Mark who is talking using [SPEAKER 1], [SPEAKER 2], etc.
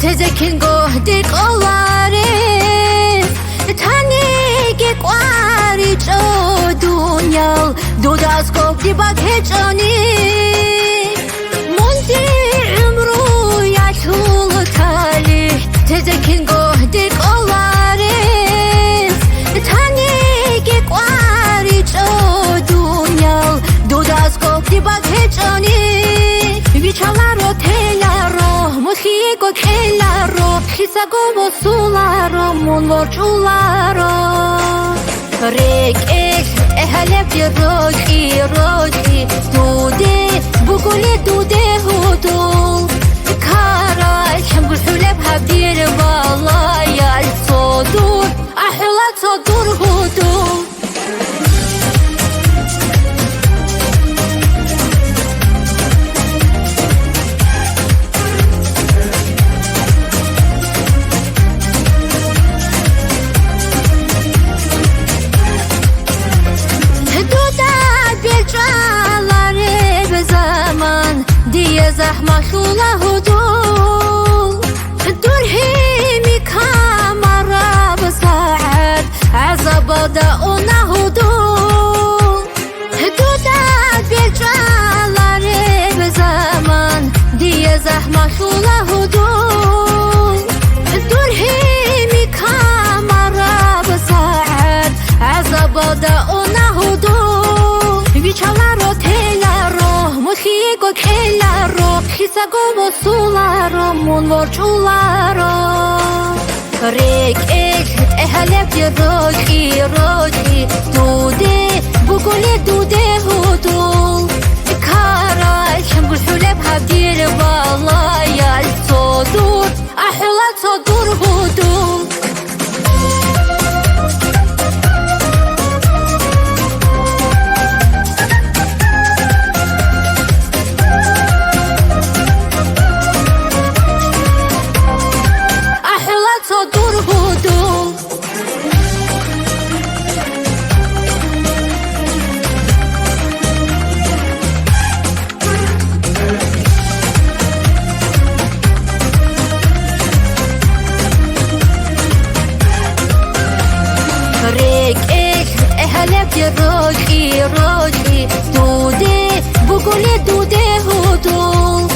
[SPEAKER 1] تذكين قهدك أولاري تانيك قواري جو دنيا دو داسكوب دي باكيجاني منتي عمرو يعشول تالي تذكين قهدك أولاري تانيك قواري جو دنيا دو داسكوب دي باكيجاني بيچالارو تيلارو موسيقى كيلارو خيساغو بوسولارو مونورچولارو ريكيش اهلب روجي روجي دودي بوغولي دودي هودول كاراي شمبل حلب هبدير بالايا الصدور احلى صدور هودول زحمة شولا هدول الدور هيمي كاميرا بساعد عزب داونا هدول هدودات بيجعلاري بزمان دي زحمة شولا هدول الدور هيمي كاميرا بساعد عزب داونا هدول بيجعلارو تيلارو موسيقى كيلارو خيساغو بوسولارو مونورچولارو ريكيش اهلب روجي روجي دودي بوغولي دودي هودول كاراي شمبل حلب هبدير بالايا الصدور احلى صدور هودول روجي روجي دودي بوغولي دودي هودول